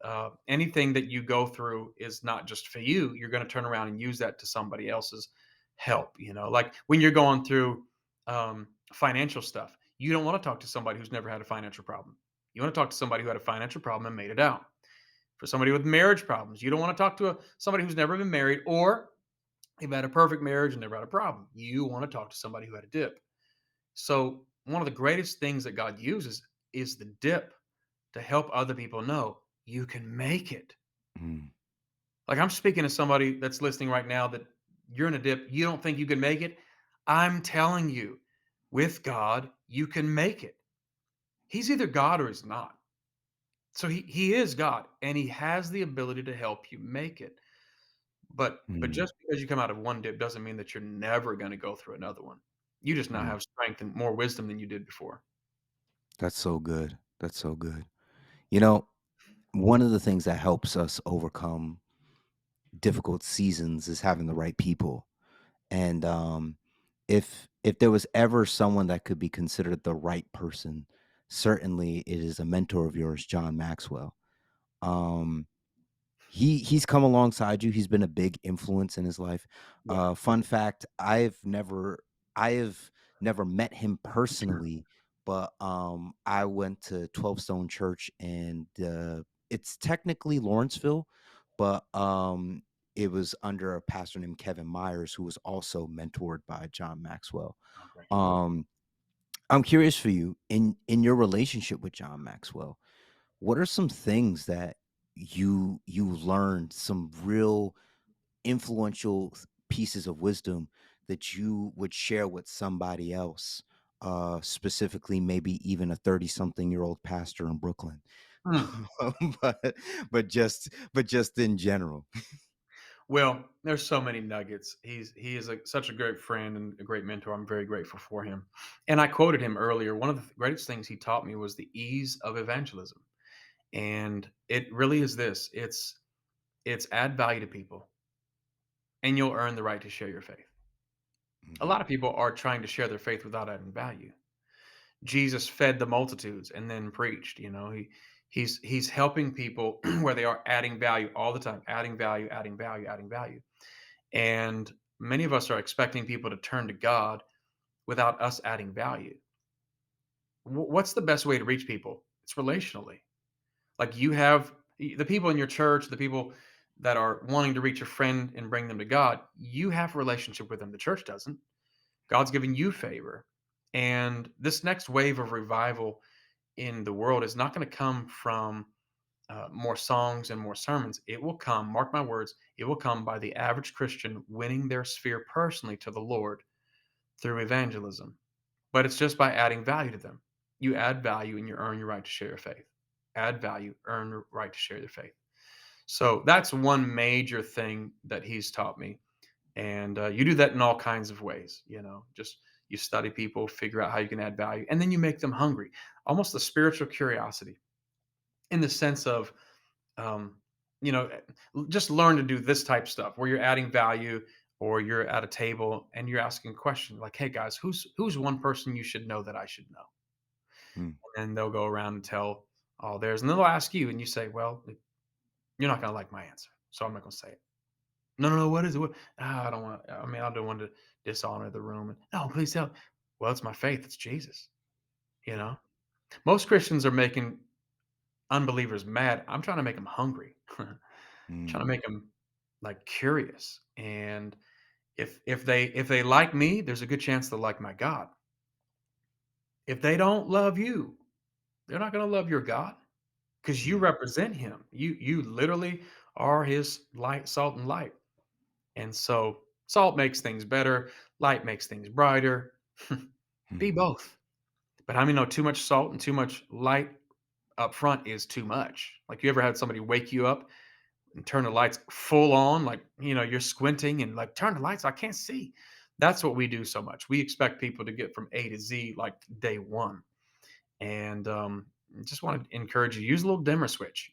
anything that you go through is not just for you. You're going to turn around and use that to somebody else's help. Like when you're going through financial stuff, you don't want to talk to somebody who's never had a financial problem. You want to talk to somebody who had a financial problem and made it out. For somebody with marriage problems, you don't want to talk to somebody who's never been married, or they've had a perfect marriage and never had a problem. You want to talk to somebody who had a dip. So one of the greatest things that God uses is the dip to help other people know you can make it. mm, Like, I'm speaking to somebody that's listening right now that you're in a dip, you don't think you can make it. I'm telling you, with God, you can make it. He's either God or he's not. So he is God and he has the ability to help you make it. But mm, just because you come out of one dip doesn't mean that you're never going to go through another one. You just now mm. have strength and more wisdom than you did before. That's so good. That's so good. You know, one of the things that helps us overcome difficult seasons is having the right people. And if there was ever someone that could be considered the right person, certainly it is a mentor of yours, John Maxwell. Um, he's come alongside you. He's been a big influence in his life. Yeah. Fun fact: I have never met him personally, but I went to 12 Stone Church, and it's technically Lawrenceville, but it was under a pastor named Kevin Myers, who was also mentored by John Maxwell. Okay. Um, I'm curious for you in your relationship with John Maxwell. What are some things that you learned, some real influential pieces of wisdom that you would share with somebody else, specifically maybe even a 30-something-year-old pastor in Brooklyn? Hmm. but but just in general. Well, there's so many nuggets. He is such a great friend and a great mentor. I'm very grateful for him. And I quoted him earlier. One of the greatest things he taught me was the ease of evangelism. And it really is this. It's add value to people and you'll earn the right to share your faith. A Mhm, lot of people are trying to share their faith without adding value. Jesus fed the multitudes and then preached, he's helping people where they are adding value all the time, adding value, adding value, adding value. And many of us are expecting people to turn to God without us adding value. What's the best way to reach people? It's relationally. Like you have the people in your church, the people that are wanting to reach a friend and bring them to God, you have a relationship with them. The church doesn't. God's giving you favor. And this next wave of revival in the world is not going to come from more songs and more sermons. It will come, mark my words, it will come by the average Christian winning their sphere personally to the Lord through evangelism. But it's just by adding value to them. You add value and you earn your right to share your faith. Add value, earn your right to share your faith. So that's one major thing that he's taught me. And you do that in all kinds of ways, just you study people, figure out how you can add value, and then you make them hungry. Almost a spiritual curiosity in the sense of, um, you know, just learn to do this type stuff where you're adding value or you're at a table and you're asking a question like, hey guys, who's one person you should know that I should know? mm, And they'll go around and tell all theirs. And then they'll ask you and you say, well, you're not going to like my answer. So I'm not going to say it. No, no, no. What is it? What? I don't want. I mean, I don't want to dishonor the room. And no, please tell. Well, it's my faith. It's Jesus. You know, most Christians are making unbelievers mad. I'm trying to make them hungry. Trying to mm, make them. like curious. And if they like me, there's a good chance they'll like my God. If they don't love you, they're not going to love your God because you Mm, represent Him. You literally are His light, salt, and light. And so salt makes things better, light makes things brighter. Be mm, both. But how many know too much salt and too much light up front is too much? Like, you ever had somebody wake you up and turn the lights full on, like, you're squinting and like, turn the lights, I can't see. That's what we do so much. We expect people to get from A to Z like day one. And just want to encourage you, use a little dimmer switch,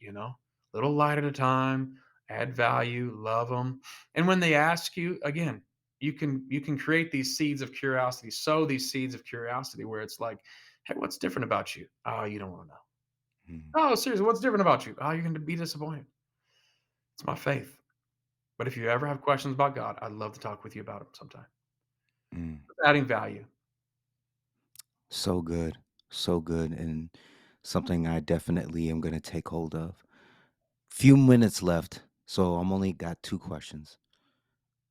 little light at a time, add value, love them. And when they ask you again, you can create these seeds of curiosity, sow these seeds of curiosity where it's like, hey, what's different about you? Oh, you don't want to know. mm, Oh, seriously, what's different about you? Oh, you're going to be disappointed. It's my faith. But if you ever have questions about God, I'd love to talk with you about them sometime. mm. Adding value. So good. So good. And something I definitely am going to take hold of. Few minutes left. So I'm only got two questions.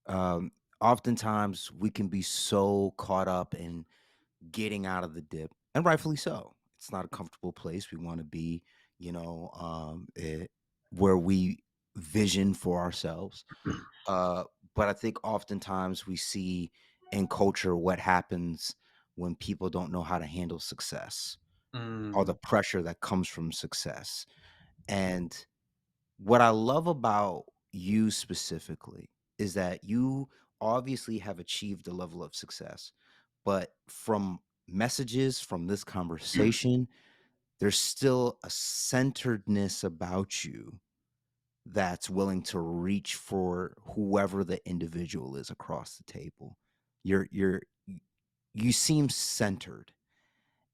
Um, Oftentimes we can be so caught up in getting out of the dip, and rightfully so. It's not a comfortable place. We want to be, where we vision for ourselves. Uh, but I think oftentimes we see in culture what happens when people don't know how to handle success or the Mm, pressure that comes from success. And what I love about you specifically is that you obviously have achieved a level of success, but from messages from this conversation, there's still a centeredness about you that's willing to reach for whoever the individual is across the table. You you seem centered,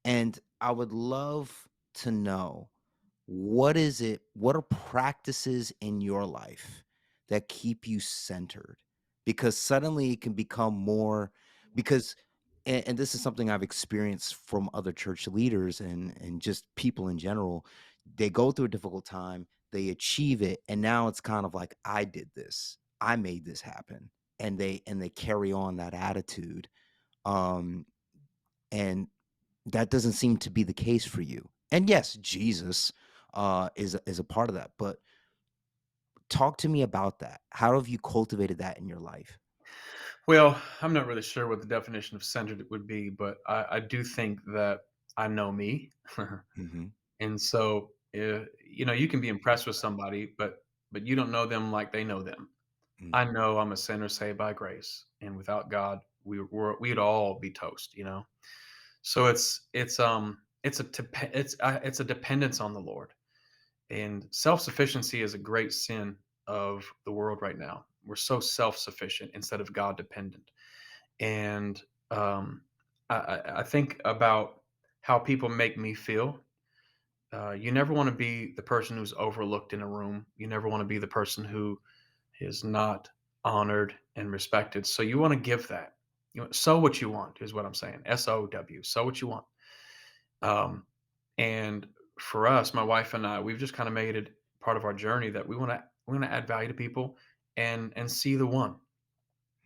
and I would love to know, what are practices in your life that keep you centered? Because suddenly it can become more, because and this is something I've experienced from other church leaders and just people in general. They go through a difficult time, they achieve it, and now it's kind of like, I did this. I made this happen. And they carry on that attitude. Um and that doesn't seem to be the case for you. And yes, Jesus is a part of that. But talk to me about that. How have you cultivated that in your life? Well, I'm not really sure what the definition of centered would be, but I do think that I know me. Hmm. And so, you can be impressed with somebody, but you don't know them like they know them. I Mm, know I'm a sinner saved by grace, and without God, we'd all be toast. So it's a dependence on the Lord, and self sufficiency is a great sin of the world right now. We're so self sufficient instead of God dependent. And um, I think about how people make me feel. You never want to be the person who's overlooked in a room. You never want to be the person who is not honored and respected. So you want to give that. Sow what you want is what I'm saying. SOW. Sow what you want. Um, and for us, my wife and I, we've just kind of made it part of our journey that we want to add value to people and see the one.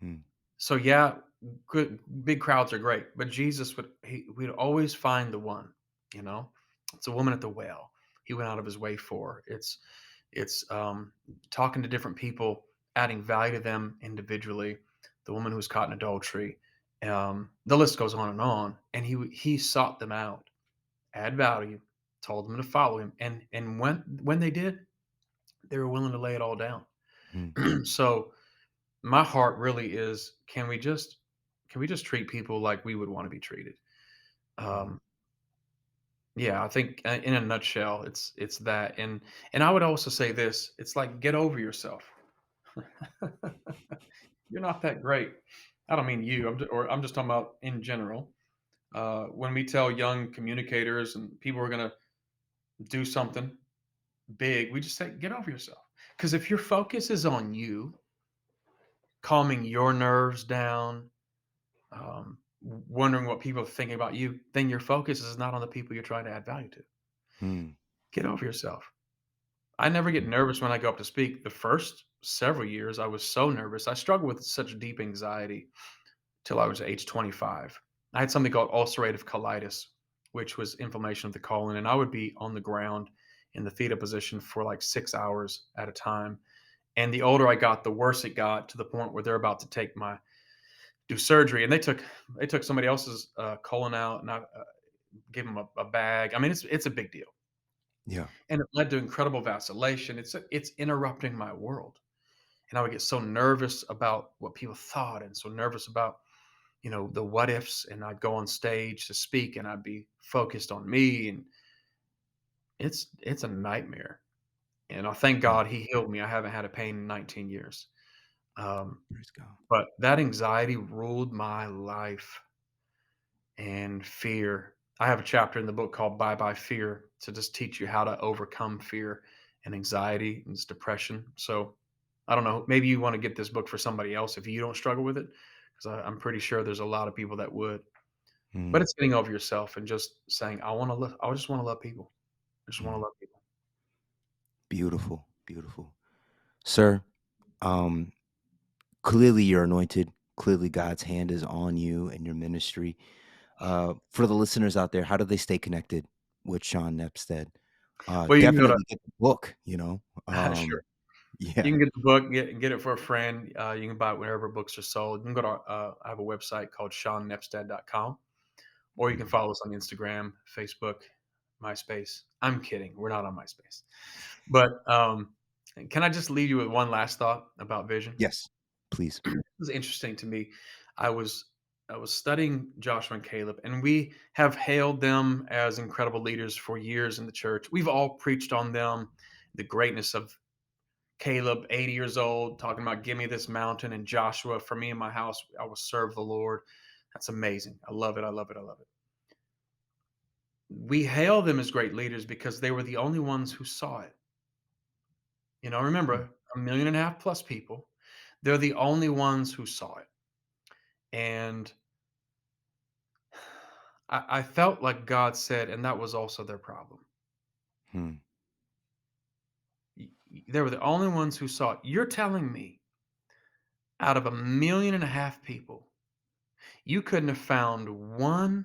mm, So yeah, good big crowds are great, but Jesus we'd always find the one, you know? It's a woman at the well. He went out of his way for. It's talking to different people, adding value to them individually. The woman who was caught in adultery. The list goes on, and he sought them out, add value, told them to follow him, and when they did, they were willing to lay it all down. mm, So my heart really is, can we just treat people like we would want to be treated? mm, um yeah, I think, in a nutshell, it's that. And I would also say this, it's like, get over yourself. You're not that great. I don't mean you, I'm just talking about in general. When we tell young communicators and people are going to do something big, we just say, get over yourself. Because if your focus is on you, calming your nerves down, wondering what people are thinking about you, then your focus is not on the people you're trying to add value to. mm, Get over yourself. I never get mm, nervous when I go up to speak. The first several years, I was so nervous. I struggled with such deep anxiety till I was age 25. I had something called ulcerative colitis, which was inflammation of the colon, and I would be on the ground in the fetal position for like 6 hours at a time. And the older I got, the worse it got to the point where they're about to take my do surgery, and they took somebody else's colon out, and I gave them a bag. I mean, it's a big deal, Yeah. and it led to incredible vacillation. It's interrupting my world, and I would get so nervous about what people thought, and so nervous about the what ifs, and I'd go on stage to speak, and I'd be focused on me, and it's a nightmare. And I thank Mm. God He healed me. I haven't had a pain in 19 years. Praise God. But that anxiety ruled my life and fear. I have a chapter in the book called Bye Bye Fear to just teach you how to overcome fear and anxiety and depression. So I don't know. Maybe you want to get this book for somebody else if you don't struggle with it, because I'm pretty sure there's a lot of people that would. But Mm. it's getting over yourself and just saying, "I wanna love I just wanna love people. I just wanna Mm. love people." Beautiful, beautiful. Sir, um, clearly you're anointed. Clearly God's hand is on you and your ministry. For the listeners out there, how do they stay connected with Shaun Nepstead? Well, you can go to Definitely get the book, you know? sure. You Yeah. can get the book, get it for a friend. You can buy it wherever books are sold. You can go to I have a website called ShaunNepsted.com, or you can Mhm. follow us on Instagram, Facebook, MySpace. I'm kidding. We're not on MySpace. But, can I just leave you with one last thought about vision? Yes, please. It was interesting to me. I was I was studying Joshua and Caleb, and we have hailed them as incredible leaders for years in the church. We've all preached on them, the greatness of Caleb, 80 years old, talking about give me this mountain, and Joshua, for me and my house, I will serve the Lord. That's amazing. I love it. I love it. I love it. We hail them as great leaders because they were the only ones who saw it. Mm. Remember, 1.5 million plus people. They're the only ones who saw it. And I felt like God said, and that was also their problem. Hmm. They were the only ones who saw it. You're telling me out of 1.5 million people, you couldn't have found one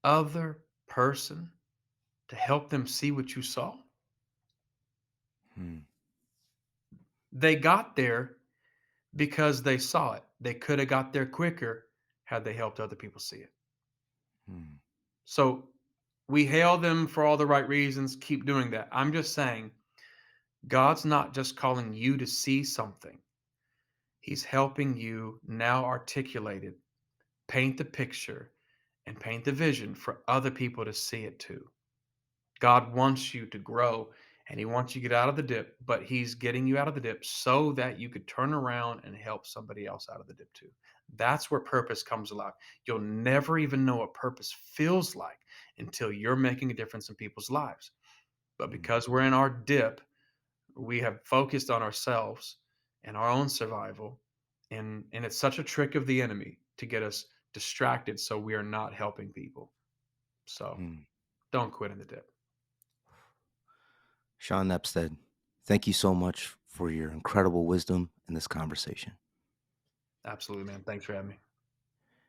other person to help them see what you saw? Hmm. They got there because they saw it. They could have got there quicker had they helped other people see it. Hmm. So we hail them for all the right reasons. Keep doing that. I'm just saying, God's not just calling you to see something. He's helping you now articulate it, paint the picture, and paint the vision for other people to see it too. God wants you to grow and He wants you to get out of the dip, but He's getting you out of the dip so that you could turn around and help somebody else out of the dip too. That's where purpose comes alive. You'll never even know what purpose feels like until you're making a difference in people's lives. But Hmm. because we're in our dip, we have focused on ourselves and our own survival, and it's such a trick of the enemy to get us distracted so we are not helping people. So Hmm. don't quit in the dip. Shaun Nepstead, thank you so much for your incredible wisdom in this conversation. Absolutely, man. Thanks for having me.